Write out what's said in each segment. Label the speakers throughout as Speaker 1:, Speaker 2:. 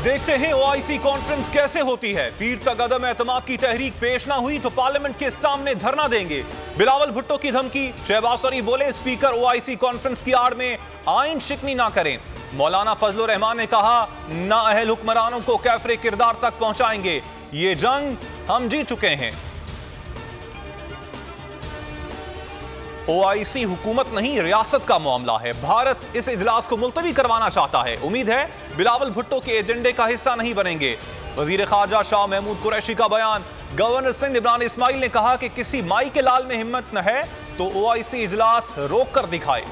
Speaker 1: देखते हैं OIC conference कैसे होती है। पीर तक अदम एतमाद की तहरीक पेश ना हुई तो पार्लियामेंट के सामने धरना देंगे। बिलावल भुट्टो की धमकी। शहबाज शरीफ बोले स्पीकर ओआईसी कॉन्फ्रेंस की आड़ में आइन शिकनी ना करें। मौलाना फजलुर रहमान ने कहा ना अहल हुक्मरानों को कैफरे किरदार तक पहुंचाएंगे। ये जंग हम जीत चुके हैं। ओआईसी हुकूमत नहीं रियासत का मामला है। भारत इस इजलास को मुलतवी करवाना चाहता है। उम्मीद है बिलावल भुट्टो के एजेंडे का हिस्सा नहीं बनेंगे। वजीर खारजा शाह महमूद कुरैशी का बयान। गवर्नर सिंध इमरान इस्माइल ने कहा कि किसी माई के लाल में हिम्मत न है तो ओआईसी इजलास रोक कर दिखाए।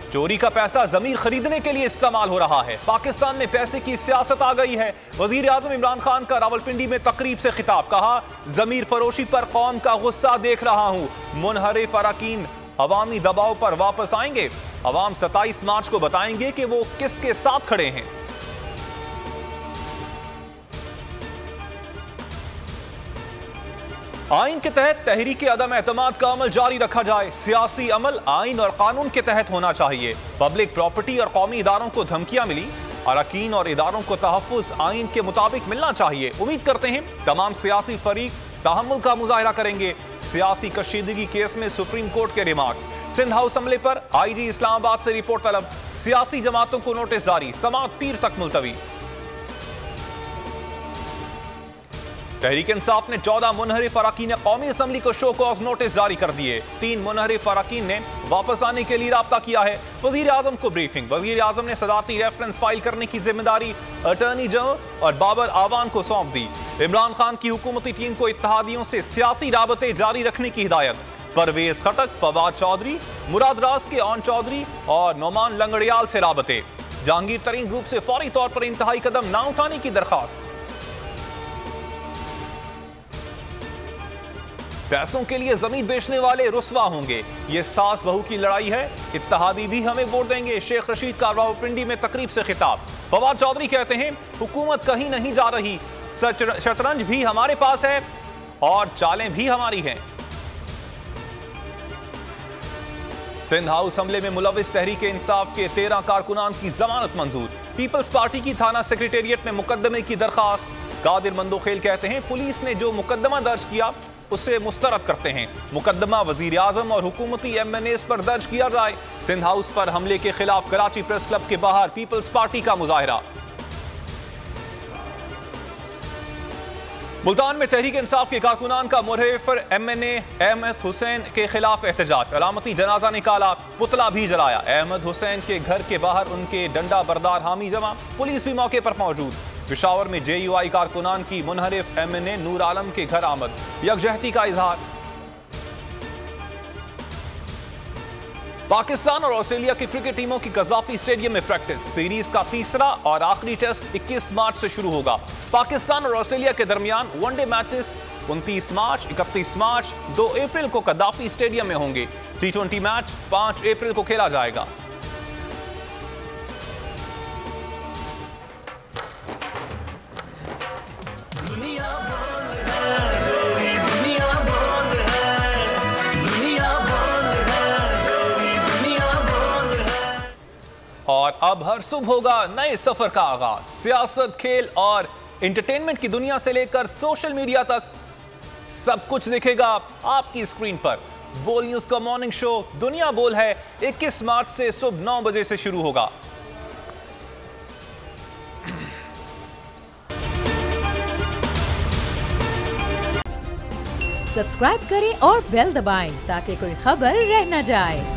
Speaker 1: चोरी का पैसा जमीर खरीदने के लिए इस्तेमाल हो रहा है। पाकिस्तान में पैसे की सियासत आ गई है। वजीर आजम इमरान खान का रावलपिंडी में तकरीब से खिताब। कहा जमीर फरोशी पर कौम का गुस्सा देख रहा हूं। मुनहरिफ अरकान अवामी दबाव पर वापस आएंगे। अवाम 27 मार्च को बताएंगे कि वो किसके साथ खड़े हैं। आइन के तहत तहरीक अदम एतमाद का अमल जारी रखा जाए। सियासी अमल आइन और कानून के तहत होना चाहिए। पब्लिक प्रॉपर्टी और कौमी इदारों को धमकियां मिली। अरकान और इदारों को तहफ्फुज आइन के मुताबिक मिलना चाहिए। उम्मीद करते हैं तमाम सियासी फरीक तहम्मुल का मुजाहिरा करेंगे। सियासी कशीदगी केस में सुप्रीम कोर्ट के रिमार्क्स। सिंध हाउस हमले पर आईजी इस्लामाबाद से रिपोर्ट तलब। सियासी जमातों को नोटिस जारी। समाअत पीर तक मुलतवी। तहरीक इंसाफ ने 14 मुनहरिफ अरकान कौमी असम्बली को शो कॉज नोटिस जारी कर दिए। 3 मुनहरिफ अरकान ने वापस आने के लिए राब्ता किया है। वजीर आजम को ब्रीफिंग। वजीर आजम ने सदारती रेफरेंस फाइल करने की जिम्मेदारी अटॉर्नी जनरल और बाबर आवान को सौंप दी। इमरान खान की हुकूमती टीम को इत्तेहादियों से सियासी राबते जारी रखने की हिदायत। परवेज खटक, फवाद चौधरी, मुराद रास के ऑन चौधरी और नोमान लंगड़ियाल से राबते। जहांगीर तरीन ग्रुप से फौरी तौर पर इंतहाई कदम ना उठाने की दरखास्त। पैसों के लिए जमीन बेचने वाले रुस्वा होंगे। ये सास बहू की लड़ाई है। इत्तेहादी भी हमें वोट देंगे। शेख रशीद का रावलपिंडी में तकरीब से खिताब। फवाद चौधरी कहते हैं हुकूमत कहीं नहीं जा रही। शतरंज भी हमारे पास है और चालें भी हमारी हैं। सिंध हाउस हमले में मुलविस तहरीक इंसाफ के 13 कारकुनान की जमानत मंजूर। पीपल्स पार्टी की थाना सेक्रेटेरिएट में मुकदमे की दरखास्त। कादिर मंदोखेल कहते हैं पुलिस ने जो मुकदमा दर्ज किया उसे मुस्तरद करते हैं। मुकदमा वजीर आजम और हुकूमती MNAs पर दर्ज किया जाए। सिंध हाउस पर हमले के खिलाफ कराची प्रेस क्लब के बाहर पीपल्स पार्टी का मुजाहिरा। मुल्तान में तहरीक इंसाफ के कारकुनान का मुरहफर MNA अहमद हुसैन के खिलाफ एहतजाज। अलामती जनाजा निकाला, पुतला भी जलाया। अहमद हुसैन के घर के बाहर उनके डंडा बरदार हामी जमा। पुलिस भी मौके पर मौजूद। पेशावर में JUI कारकुनान की मुनहरिफ MNA नूर आलम के घर आमद। यकजहती का इजहार। पाकिस्तान और ऑस्ट्रेलिया की क्रिकेट टीमों की कज़ाफी स्टेडियम में प्रैक्टिस। सीरीज का तीसरा और आखिरी टेस्ट 21 मार्च से शुरू होगा। पाकिस्तान और ऑस्ट्रेलिया के दरमियान वनडे मैचेस 29 मार्च, 31 मार्च, 2 अप्रैल को कज़ाफी स्टेडियम में होंगे। T20 मैच 5 अप्रैल को खेला जाएगा। और अब हर सुबह होगा नए सफर का आगाज। सियासत, खेल और एंटरटेनमेंट की दुनिया से लेकर सोशल मीडिया तक सब कुछ दिखेगा आपकी स्क्रीन पर। बोल न्यूज का मॉर्निंग शो दुनिया बोल है 21 मार्च से सुबह 9 बजे से शुरू होगा।
Speaker 2: सब्सक्राइब करें और बेल दबाएं ताकि कोई खबर रह न जाए।